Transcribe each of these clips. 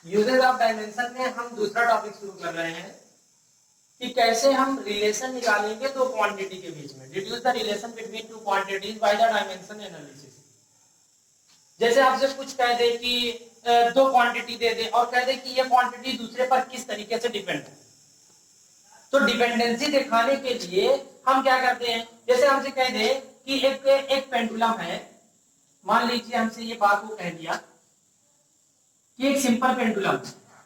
Uses of dimension में हम दूसरा टॉपिक शुरू कर रहे हैं कि कैसे हम रिलेशन निकालेंगे दो क्वांटिटी के बीच में। Deduce the relation between two quantities by the dimension analysis. जैसे आपसे कुछ कह दे कि दो क्वांटिटी दे दे और कह दे कि ये क्वांटिटी दूसरे पर किस तरीके से डिपेंड है, तो डिपेंडेंसी दिखाने के लिए हम क्या करते हैं, जैसे हमसे कह दे कि एक पेंडुलम है, मान लीजिए हमसे ये बात को कह दिया कि एक सिंपल पेंडुलम,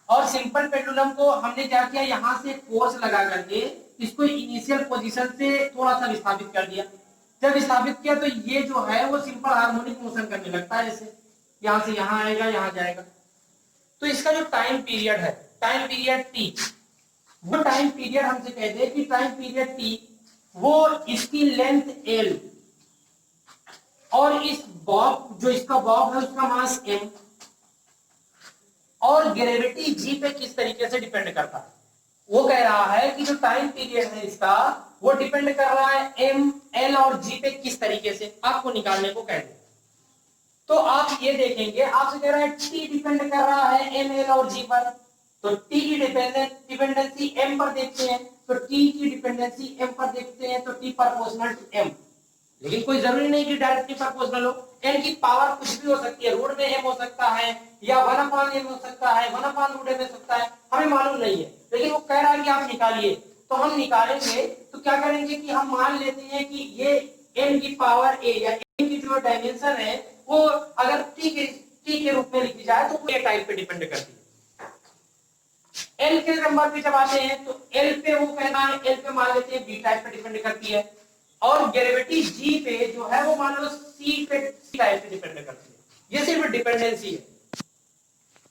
और सिंपल पेंडुलम को हमने क्या किया, यहां से फोर्स लगा करके इसको इनिशियल पोजीशन से थोड़ा सा विस्थापित कर दिया। जब विस्थापित किया तो ये जो है वो सिंपल हार्मोनिक मोशन करने लगता है, जैसे यहां से यहां आएगा, यहां जाएगा। तो इसका जो टाइम पीरियड है, टाइम पीरियड टी, वो टाइम पीरियड हमसे कह दे कि टाइम पीरियड टी, वो इसकी लेंथ एल और इस बॉब, जो इसका बॉब है उसका मास एम और ग्रेविटी जी पे किस तरीके से डिपेंड करता है। वो कह रहा है कि जो टाइम पीरियड है इसका वो डिपेंड कर रहा है एम, एल और जी पे किस तरीके से, आपको निकालने को कह दे। तो आप ये देखेंगे, आपसे कह रहा है टी डिपेंड कर रहा है एम, एल और जी पर, तो टी की डिपेंडेंसी एम पर देखते हैं, तो टी की डिपेंडेंसी एम पर देखते हैं, तो टी प्रोपोर्शनल टू एम। लेकिन कोई जरूरी नहीं कि डायरेक्टली प्रोपोर्शनल हो, एन की पावर कुछ भी हो सकती है, रूट में एम हो सकता है या 1/m हो सकता है, 1/√m हो सकता है, हमें मालूम नहीं है। लेकिन वो कह रहा है कि आप निकालिए, तो हम निकालेंगे तो क्या करेंगे कि हम मान लेते हैं कि ये एन की पावर ए या एन की जो डायमेंशन है वो अगर टी के रूप में लिखी जाए तो वो ए टाइप पे डिपेंड करती है। एल के नंबर पे जब आते हैं तो एल पे वो कहना है, एल पे मान लेते हैं बी टाइप पे डिपेंड करती है, और ग्रेविटी जी पे जो है वो मान लो सी पे, सी टाइप पे डिपेंड करती है। ये सिर्फ डिपेंडेंसी है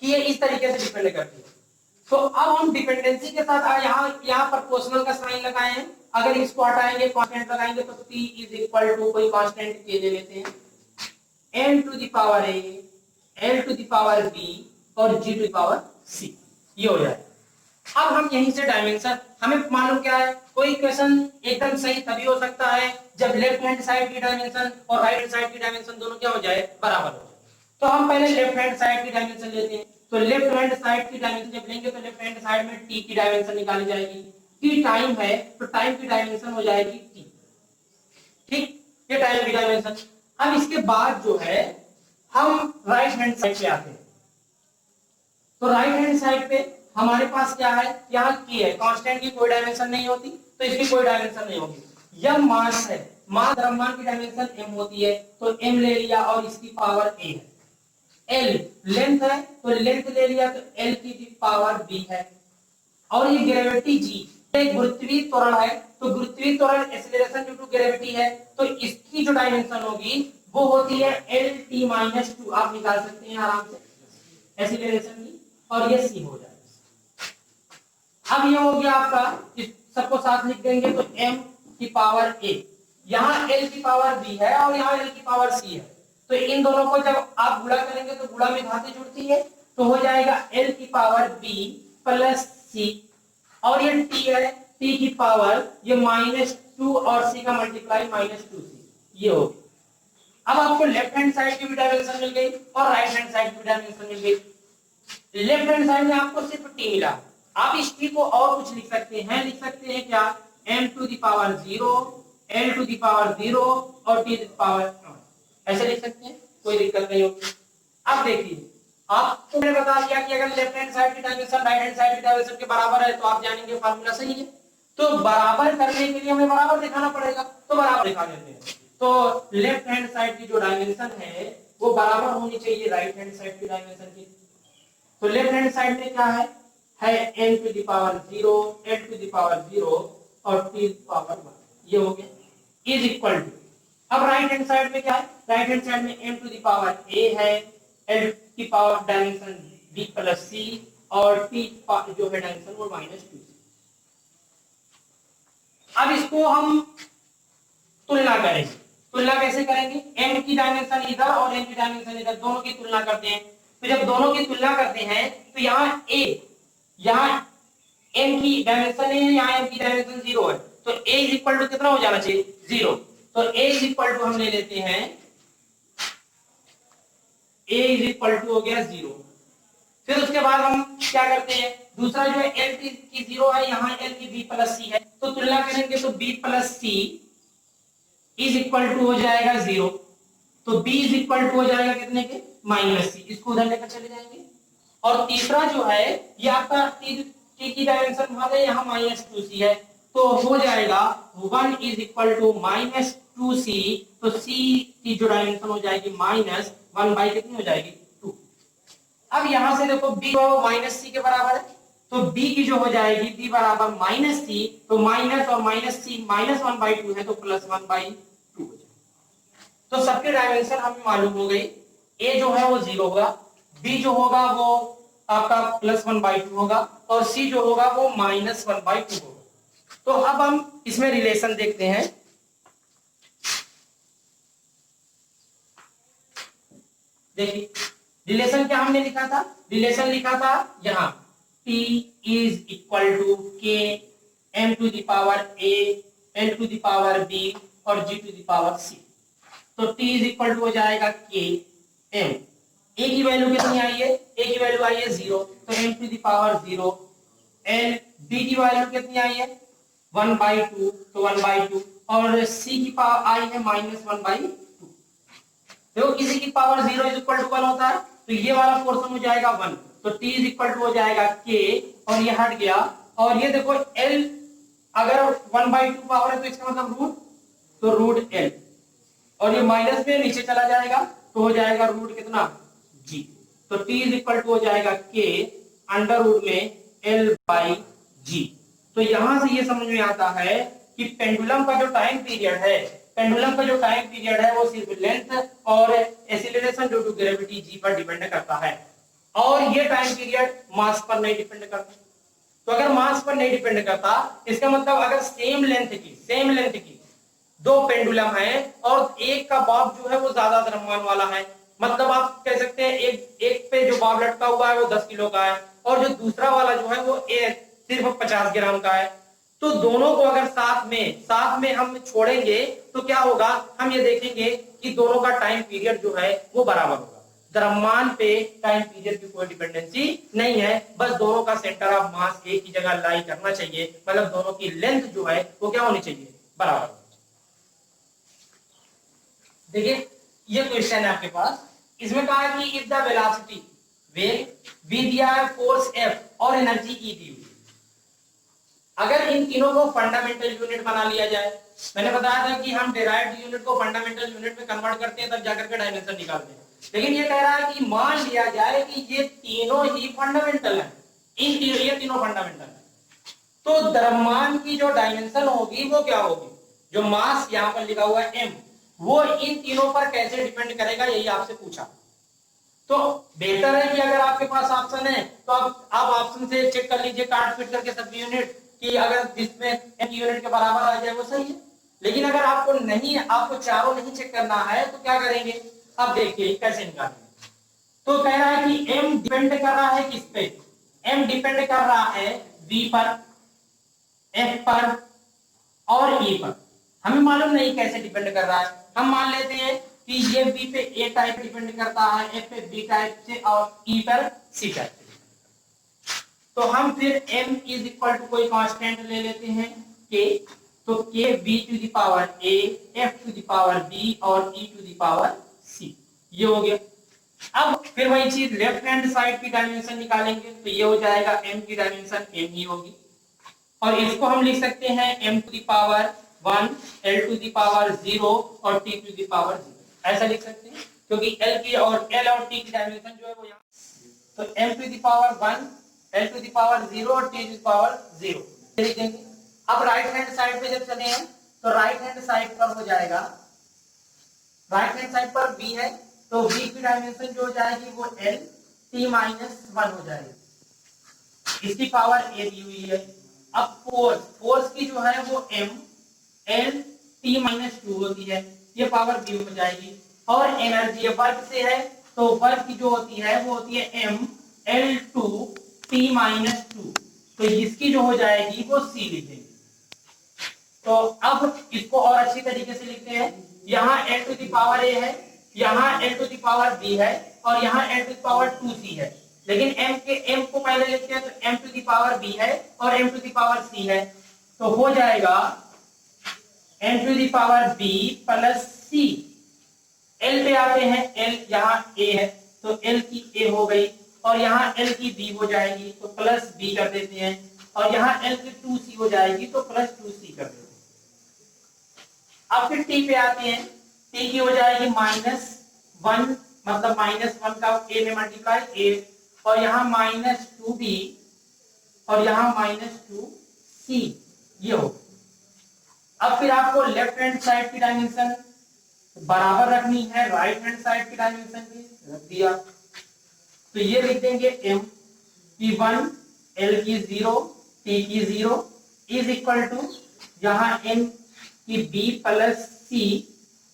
कि ये इस तरीके से डिपेंड करती है। तो अब हम डिपेंडेंसी के साथ यहाँ प्रोपोर्शनल का साइन लगाए हैं, अगर इसको हटाएंगे कांस्टेंट लगाएंगे तो P इज इक्वल टू कोई कांस्टेंट के ले लेते हैं, n to the power a, l to the power b और g to the power c, ये हो जाए। अब हम यहीं से डायमेंशन, हमें मालूम क्या है, कोई इक्वेशन एकदम सही तभी हो सकता है जब लेफ्ट हैंड साइड की डायमेंशन और राइट हैंड साइड की डायमेंशन दोनों क्या हो जाए, बराबर हो जाए। तो हम पहले लेफ्ट हैंड साइड की डायमेंशन लेते हैं, तो लेफ्ट हैंड साइड की डायमेंशन जब लेंगे तो लेफ्ट हैंड साइड में t की डायमेंशन निकाली जाएगी, t टाइम है तो टाइम की डायमेंशन हो जाएगी t, ठीक, ये टाइम की डायमेंशन। अब इसके बाद जो है हम राइट हैंड साइड पे आते हैं, तो राइट हैंड साइड पे हमारे पास क्या है, यहाँ k है, कांस्टेंट की कोई डायमेंशन नहीं होती तो इसकी कोई डायमेंशन नहीं होगी। यह मास है, मास द्रव्यमान की डायमेंशन m होती है तो m ले लिया और इसकी पावर a है। l लेंथ है तो लेंथ ले लिया तो l की पावर b है, और ये ग्रेविटी g एक गुरुत्वीय त्वरण है, तो गुरुत्वीय त्वरण एक्सीलरेशन ड्यू टू ग्रेविटी है, तो इसकी जो डायमेंशन होगी वो होती है lt-2, आप निकाल सकते हैं आराम से एक्सीलरेशन की, और ये c हो जाएगा। अब ये हो गया आपका, इस सबको साथ लिख देंगे तो m की पावर a, यहाँ l की पावर b है और यहाँ l की पावर c है, तो इन दोनों को जब आप गुणा करेंगे तो गुणा में घातें जुड़ती है, तो हो जाएगा l की पावर b प्लस c, और ये t है, t की पावर ये -2 और c का मल्टीप्लाई -2c, ये हो गया। अब आपको लेफ्ट हैंड साइड की भी डायमेंशन मिल गई और राइट हैंड साइड की भी डायमेंशन मिल गई। लेफ्ट हैंड साइड में आपको सिर्फ t मिला, आप इस t को और कुछ लिख सकते हैं क्या, m to the power 0, l to the power 0 और t टू द पावर, ऐसे लिख सकते हैं, कोई दिक्कत नहीं होगी। अब देखिए, आपको मैंने बता दिया कि अगर लेफ्ट हैंड साइड की डायमेंशन राइट हैंड साइड की डायमेंशन के बराबर है तो आप जानेंगे फार्मूला सही है। तो बराबर करने के लिए हमें बराबर दिखाना पड़ेगा, तो बराबर दिखा देते हैं। तो लेफ्ट हैंड साइड की जो डायमेंशन है वो बराबर होनी चाहिए राइट हैंड साइड की डायमेंशन की। तो लेफ्ट हैंड साइड में क्या है n to the power 0, l to the power 0 और t टू द पावर 1, ये हो गया, इज इक्वल टू। अब राइट हैंड साइड में क्या है, राइट हैंड साइड में m to the power a है, l की power dimension b plus c और t जो है डायमेंशन वो -2c। अब इसको हम तुलना करेंगे, तुलना कैसे करेंगे, m की डायमेंशन इधर और n की डायमेंशन इधर, दोनों की तुलना करते हैं। तो जब दोनों की तुलना करते हैं तो यहाँ a, यहाँ n की डायमेंशन है, यहाँ m की डायमेंशन 0 है, तो a इज इक्वल टू कितना हो जाना चाहिए, 0। तो a इज इक्वल टू हम ले लेते हैं, a इज इक्वल टू हो गया 0। फिर उसके बाद हम क्या करते हैं, दूसरा जो है L की 0 है, यहाँ L की B प्लस C है, तो तुलना करेंगे तो B plus C is equal to हो जाएगा 0, तो B इज इक्वल टू हो जाएगा कितने के, माइनस C, इसको उधर लेकर चले जाएंगे। और तीसरा जो है ये आपका T की डायमेंशन भाग है, यहाँ -2C है, तो हो जाएगा 1 इज इक्वल टू -2C, तो C की जो डायमेंशन हो जाएगी -1 बाई कितनी हो जाएगी, 2। अब यहां से देखो B -C के बराबर है, तो B की जो हो जाएगी B बराबर -C, तो माइनस और -C -1/2 है, तो +1/2 हो जाएगा। तो सबके डायमेंशन हमें मालूम हो गई, A जो है वो 0 होगा, B जो होगा वो आपका +1/2 होगा, और C जो होगा वो -1/2 होगा। तो अब हम इसमें रिलेशन देखते हैं। देखिए रिलेशन क्या हमने लिखा था, रिलेशन लिखा था यहाँ T is equal to K M to the power A L to the power B और G to the power C। तो T इज इक्वल टू हो जाएगा K M, A की वैल्यू कितनी आई है, A की वैल्यू आई है 0, तो M to the power 0, L B की वैल्यू कितनी आई है 1/2, तो 1/2, और C की पावर आई है -1/2। देखो किसी की पावर 0 इज इक्वल टू 1 होता है, तो ये वाला पोर्शन हो जाएगा 1, तो T इज इक्वल टू हो जाएगा K, और ये हट गया, और ये देखो L अगर 1/2 पावर है तो इसका मतलब रूट, तो रूट L, और ये माइनस में नीचे चला जाएगा, तो हो जाएगा रूट कितना G, तो T इज इक्वल टू हो जाएगा K अंडर रूट में L/G। तो यहां से ये समझ में आता है कि पेंडुलम का जो टाइम पीरियड है, पेंडुलम का जो टाइम पीरियड है वो सिर्फ लेंथ और acceleration due to gravity G पर डिपेंड करता है, और ये टाइम पीरियड मास पर नहीं डिपेंड करता। तो अगर मास पर नहीं डिपेंड करता, इसका मतलब अगर सेम लेंथ की दो पेंडुलम है और एक का बॉब जो है वो ज्यादा द्रव्यमान वाला है, मतलब आप कह सकते हैं एक पे जो बॉब लटका हुआ है वो 10 किलो का है, और जो दूसरा वाला जो है वो सिर्फ 50 ग्राम का है, तो दोनों को अगर साथ में हम छोड़ेंगे तो क्या होगा, हम ये देखेंगे कि दोनों का टाइम पीरियड जो है वो बराबर होगा। द्रव्यमान पे टाइम पीरियड की कोई डिपेंडेंसी नहीं है, बस दोनों का सेंटर ऑफ मास एक ही जगह लाई करना चाहिए, मतलब दोनों की लेंथ जो है वो क्या होनी चाहिए, बराबर। देखिए ये क्वेश्चन है आपके पास, इसमें कहा है कि इफ द वेलोसिटी वेग v दिया है, फोर्स F और एनर्जी E दी हुई, अगर इन तीनों को फंडामेंटल यूनिट बना लिया जाए, मैंने बताया था कि हम डिराइव्ड यूनिट को फंडामेंटल यूनिट में कन्वर्ट करते हैं तब जाकर के डायमेंशन निकालते हैं, लेकिन ये कह रहा है कि मान लिया जाए कि ये तीनों ही फंडामेंटल हैं, ये तीनों फंडामेंटल हैं, तो द्रव्यमान की जो डायमेंशन होगी वो क्या होगी, जो मास यहाँ पर लिखा हुआ है m, वो इन तीनों पर कैसे डिपेंड करेगा, यही आपसे पूछा। तो बेहतर है कि अगर आपके पास ऑप्शन है तो आप ऑप्शन से चेक कर लीजिए, काट पीट करके सब यूनिट कि अगर जिसमें एक यूनिट के बराबर आ जाए वो सही है, लेकिन अगर आपको चारों नहीं चेक करना है तो क्या करेंगे, अब देखिए कैसे निकालेंगे। तो कह रहा है कि m डिपेंड कर रहा है किस पे, m डिपेंड कर रहा है v पर, f पर और e पर, हमें मालूम नहीं कैसे डिपेंड कर रहा है, हम मान लेते हैं कि ये v पे a टाइप डिपेंड करता है, f पे b टाइप से और e पर c टाइप से। तो हम फिर m इज इक्वल टू कोई कांस्टेंट ले लेते हैं k, तो k v to the power a f to the power b और e to the power c, ये हो गया। अब फिर वही चीज लेफ्ट हैंड साइड की डायमेंशन निकालेंगे, तो ये हो जाएगा m की डायमेंशन m ही होगी, और इसको हम लिख सकते हैं m to the power 1 l to the power 0 और t टू द पावर 0, ऐसा लिख सकते हैं, क्योंकि l और t की डायमेंशन जो है वो यहाँ, तो m to the power 1 l to the power 0 और t टू द पावर 0 लिख देंगे। अब राइट हैंड साइड पे जब चले हैं तो राइट हैंड साइड पर हो जाएगा, राइट हैंड साइड पर v है, तो v की डायमेंशन जो हो जाएगी वो l t-1 हो जाएगी, इसकी पावर a दी हुई है। अब फोर्स की जो है वो m l t-2 होती है, ये पावर b हो जाएगी, और एनर्जी वर्क से है तो वर्क की जो होती है वो होती है m l2 t-2, तो इसकी जो हो जाएगी वो c लिखेंगे। तो अब इसको और अच्छी तरीके से लिखते हैं, यहाँ l to the power a है, यहाँ l to the power b है, और यहाँ l to the power 2c है, लेकिन m को पहले लिखते हैं तो m to the power b है और m to the power c है, तो हो जाएगा m to the power b plus c। l पे आते हैं, l यहाँ a है तो l की a हो गई और यहाँ l की b हो जाएगी तो प्लस b कर देते हैं, और यहाँ l की 2c हो जाएगी तो प्लस 2c कर देते हैं। अब फिर t पे आते हैं, t की हो जाएगी -1, मतलब -1 का a में मल्टीप्लाई a, और यहाँ -2b और यहाँ -2c, ये हो। अब फिर आपको लेफ्ट हैंड साइड की डायमेंशन बराबर रखनी है राइट हैंड साइड की डायमेंशन भी, रख दिया तो ये लिख देंगे m की 1, l की 0, t की 0 इज इक्वल टू यहाँ m की b प्लस c,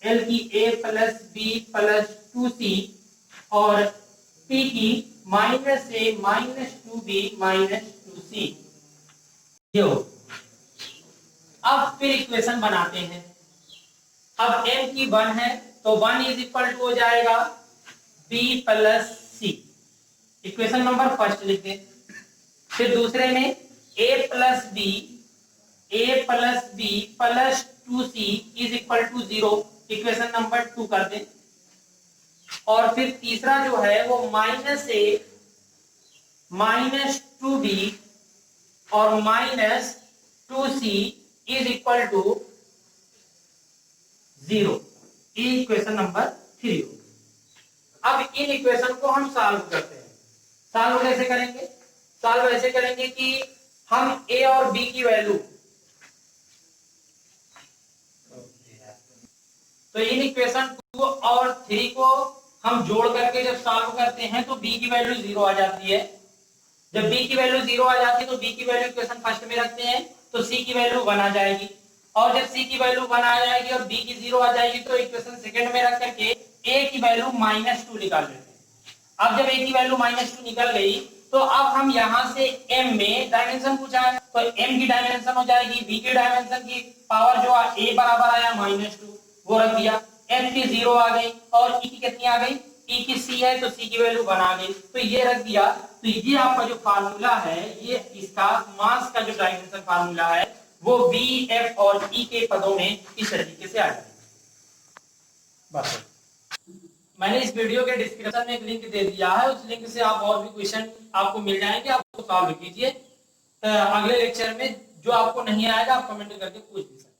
l की a plus b plus 2c और t की -a -2b -2c, ये हो। अब फिर इक्वेशन बनाते हैं। अब m की 1 है तो 1 इज इक्वल टू हो जाएगा b plus c, equation number first लिख दें। फिर दूसरे में a plus b plus 2c is equal to 0, equation number 2 कर दें। और फिर तीसरा जो है वो -a -2b और -2c is equal to 0, equation number 3 हो। अब इन इक्वेशन को हम सॉल्व करते हैं। सॉल्व कैसे करेंगे? सॉल्व ऐसे करेंगे कि हम a और b की वैल्यू, तो इन इक्वेशन 2 और 3 को हम जोड़ करके जब सॉल्व करते हैं तो b की वैल्यू 0 आ जाती है। जब b की वैल्यू 0 आ जाती है तो b की वैल्यू इक्वेशन फर्स्ट में रखते हैं तो c की वैल्यू 1 आ जाएगी, और जब c की वैल्यू 1 आ जाएगी और b की 0 आ जाएगी तो इक्वेशन सेकंड में रख करके a की वैल्यू -2 निकाल लेते हैं। अब जब a की वैल्यू -2 निकल गई तो अब हम यहाँ से m में डायमेंशन पूछा है तो m की डायमेंशन हो जाएगी b की डायमेंशन की पावर जो a बराबर आया -2, वो रख दिया। m की 0 आ गई और e की कितनी आ गई? e की c है तो c की वैल्यू 1 आ गई, तो ये रख दिया। तो ये आपका जो फार्मूला है, ये इसका मास का जो डायमेंशन फार्मूला है वो b, f और e के पदों में इस तरीके से आ जाएगा। बस मैंने इस वीडियो के डिस्क्रिप्शन में एक लिंक दे दिया है, उस लिंक से आप और भी क्वेश्चन आपको मिल जाएंगे, आप उसको सॉल्व कीजिए। अगले लेक्चर में जो आपको नहीं आएगा आप कमेंट करके पूछ भी सकते हैं।